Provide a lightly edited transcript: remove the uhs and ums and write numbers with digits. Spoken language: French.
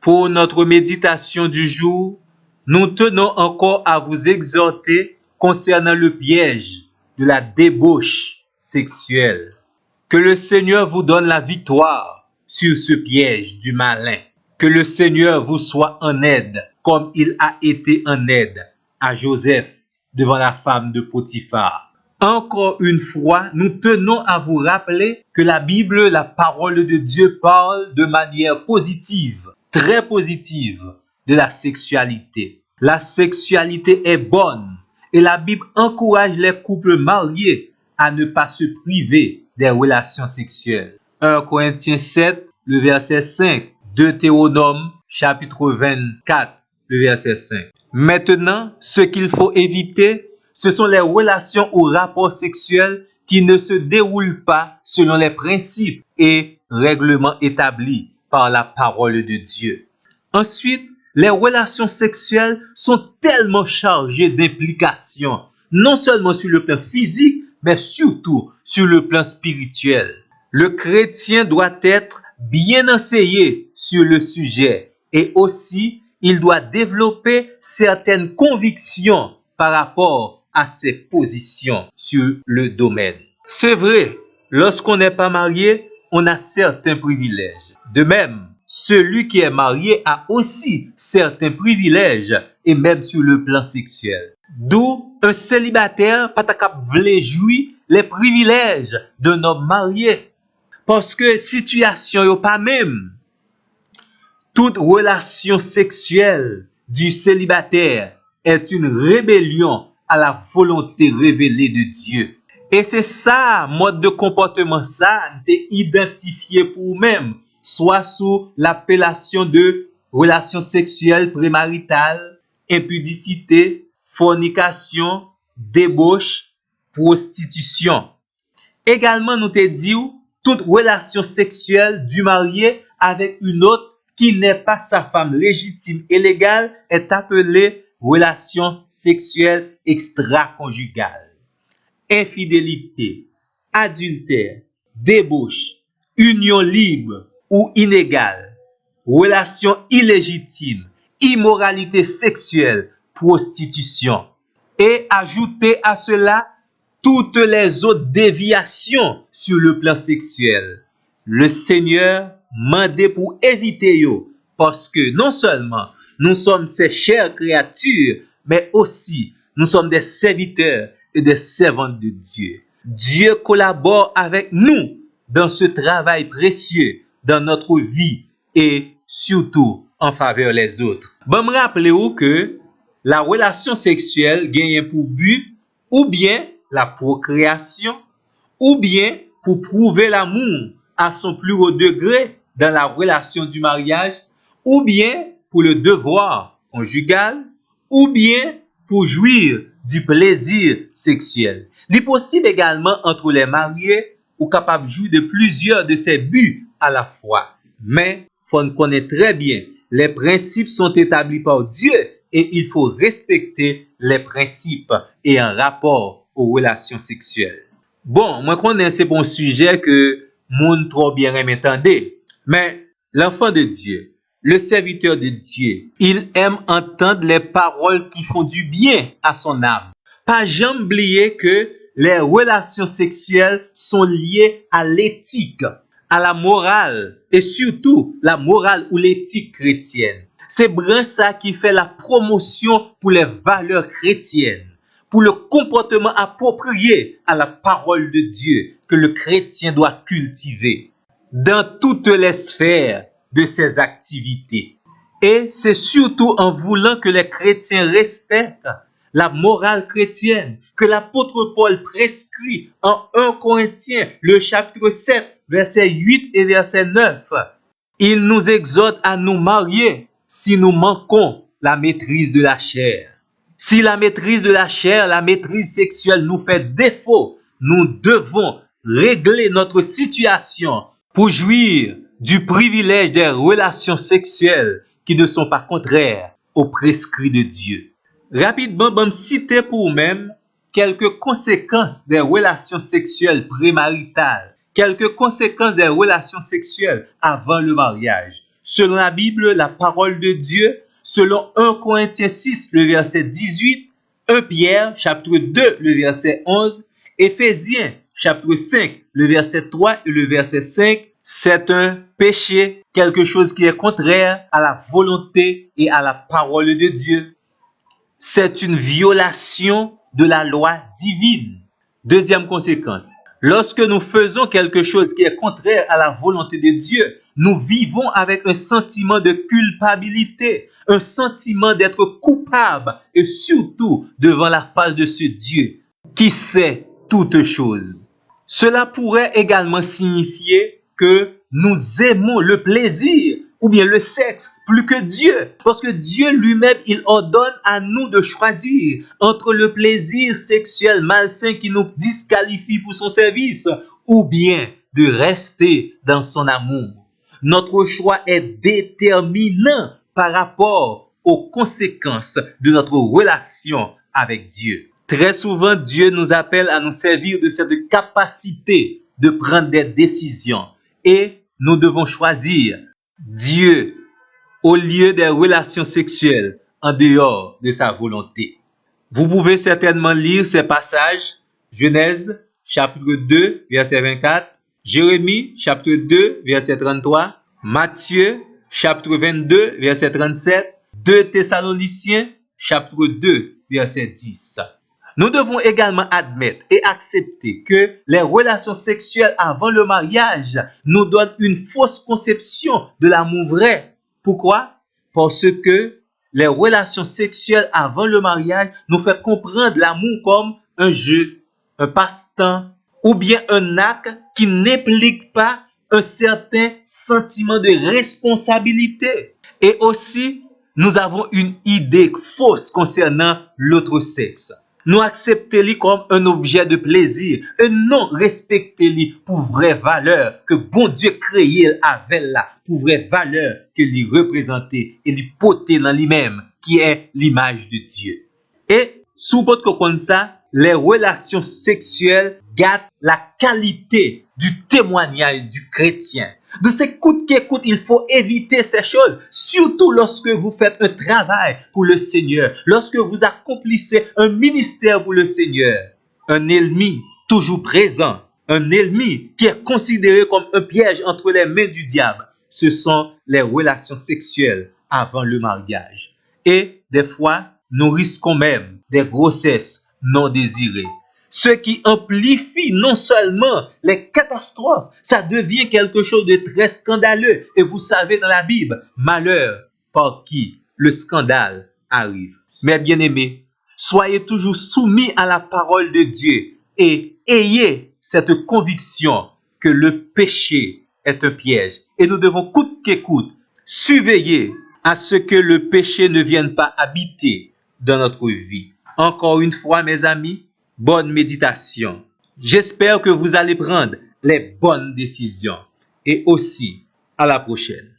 Pour notre méditation du jour, nous tenons encore à vous exhorter concernant le piège de la débauche sexuelle. Que le Seigneur vous donne la victoire sur ce piège du malin. Que le Seigneur vous soit en aide, comme il a été en aide à Joseph devant la femme de Potiphar. Encore une fois, nous tenons à vous rappeler que la Bible, la parole de Dieu, parle de manière positive, très positive, de la sexualité. La sexualité est bonne et la Bible encourage les couples mariés à ne pas se priver des relations sexuelles. 1 Corinthiens 7, le verset 5. Deutéronome, chapitre 24, le verset 5. Maintenant, ce qu'il faut éviter, ce sont les relations ou rapports sexuels qui ne se déroulent pas selon les principes et règlements établis par la parole de Dieu. Ensuite, les relations sexuelles sont tellement chargées d'implications, non seulement sur le plan physique, mais surtout sur le plan spirituel. Le chrétien doit être bien enseigné sur le sujet et aussi il doit développer certaines convictions par rapport à ses positions sur le domaine. C'est vrai, lorsqu'on n'est pas marié, on a certains privilèges. De même, celui qui est marié a aussi certains privilèges et même sur le plan sexuel. D'où un célibataire pas capable de jouir les privilèges d'un homme marié. Parce que situation yo pas même. Toute relation sexuelle du célibataire est une rébellion à la volonté révélée de Dieu. Et c'est ça, mode de comportement ça, t'es identifié pour vous-même, soit sous l'appellation de relation sexuelle prémaritale, impudicité, fornication, débauche, prostitution. Également, nous te dit toute relation sexuelle du marié avec une autre qui n'est pas sa femme légitime et légale est appelée relation sexuelle extra-conjugale. Infidélité, adultère, débauche, union libre ou inégale, relation illégitime, immoralité sexuelle, prostitution. Et ajouter à cela toutes les autres déviations sur le plan sexuel. Le Seigneur mandé pour éviter yo, parce que non seulement nous sommes ses chères créatures, mais aussi nous sommes des serviteurs et des servantes de Dieu. Dieu collabore avec nous dans ce travail précieux dans notre vie et surtout en faveur des autres. Bon, me rappelez que la relation sexuelle gagne pour but ou bien la procréation, ou bien pour prouver l'amour à son plus haut degré dans la relation du mariage, ou bien pour le devoir conjugal, ou bien pour jouir du plaisir sexuel. Il est possible également entre les mariés ou capable de jouir de plusieurs de ces buts à la fois. Mais il faut connaître très bien, les principes sont établis par Dieu et il faut respecter les principes et un rapport aux relations sexuelles. Bon, moi connais c'est bon sujet que moun trop bien m'entendre. Mais l'enfant de Dieu, le serviteur de Dieu, il aime entendre les paroles qui font du bien à son âme. Pas jamais oublier que les relations sexuelles sont liées à l'éthique, à la morale et surtout la morale ou l'éthique chrétienne. C'est ça qui fait la promotion pour les valeurs chrétiennes, pour le comportement approprié à la parole de Dieu que le chrétien doit cultiver dans toutes les sphères de ses activités. Et c'est surtout en voulant que les chrétiens respectent la morale chrétienne que l'apôtre Paul prescrit en 1 Corinthiens, le chapitre 7, verset 8 et verset 9. Il nous exhorte à nous marier si nous manquons la maîtrise de la chair. Si la maîtrise de la chair, la maîtrise sexuelle nous fait défaut, nous devons régler notre situation pour jouir du privilège des relations sexuelles qui ne sont pas contraires aux prescrits de Dieu. Rapidement, je vais citer pour vous-même quelques conséquences des relations sexuelles prémaritales, quelques conséquences des relations sexuelles avant le mariage, selon la Bible, la parole de Dieu, selon 1 Corinthiens 6, le verset 18, 1 Pierre, chapitre 2, le verset 11, Éphésiens, chapitre 5, le verset 3 et le verset 5, c'est un péché, quelque chose qui est contraire à la volonté et à la parole de Dieu. C'est une violation de la loi divine. Deuxième conséquence, lorsque nous faisons quelque chose qui est contraire à la volonté de Dieu, nous vivons avec un sentiment de culpabilité, un sentiment d'être coupable et surtout devant la face de ce Dieu qui sait toutes choses. Cela pourrait également signifier que nous aimons le plaisir ou bien le sexe plus que Dieu. Parce que Dieu lui-même, il ordonne à nous de choisir entre le plaisir sexuel malsain qui nous disqualifie pour son service ou bien de rester dans son amour. Notre choix est déterminant par rapport aux conséquences de notre relation avec Dieu. Très souvent, Dieu nous appelle à nous servir de cette capacité de prendre des décisions et nous devons choisir Dieu au lieu des relations sexuelles en dehors de sa volonté. Vous pouvez certainement lire ces passages, Genèse chapitre 2, verset 24, Jérémie chapitre 2, verset 33, Matthieu chapitre 22, verset 37, 2 Thessaloniciens chapitre 2, verset 10. Nous devons également admettre et accepter que les relations sexuelles avant le mariage nous donnent une fausse conception de l'amour vrai. Pourquoi? Parce que les relations sexuelles avant le mariage nous font comprendre l'amour comme un jeu, un passe-temps ou bien un acte qui n'implique pas un certain sentiment de responsabilité. Et aussi, nous avons une idée fausse concernant l'autre sexe. Nous acceptons-les comme un objet de plaisir et non respectons-les pour vraie valeur que bon Dieu créé avec là, pour vraie valeur que lui représentait et lui portait dans lui-même, qui est l'image de Dieu. Et sous votre comme ça, les relations sexuelles gâtent la qualité du témoignage du chrétien. De ces coûtes qu'écoute, il faut éviter ces choses, surtout lorsque vous faites un travail pour le Seigneur, lorsque vous accomplissez un ministère pour le Seigneur. Un ennemi toujours présent, un ennemi qui est considéré comme un piège entre les mains du diable, ce sont les relations sexuelles avant le mariage. Et des fois, nous risquons même des grossesses non désirées. Ce qui amplifie non seulement les catastrophes, ça devient quelque chose de très scandaleux. Et vous savez dans la Bible, malheur par qui le scandale arrive. Mes bien-aimés, soyez toujours soumis à la parole de Dieu et ayez cette conviction que le péché est un piège. Et nous devons coûte que coûte surveiller à ce que le péché ne vienne pas habiter dans notre vie. Encore une fois, mes amis, bonne méditation. J'espère que vous allez prendre les bonnes décisions. Et aussi, à la prochaine.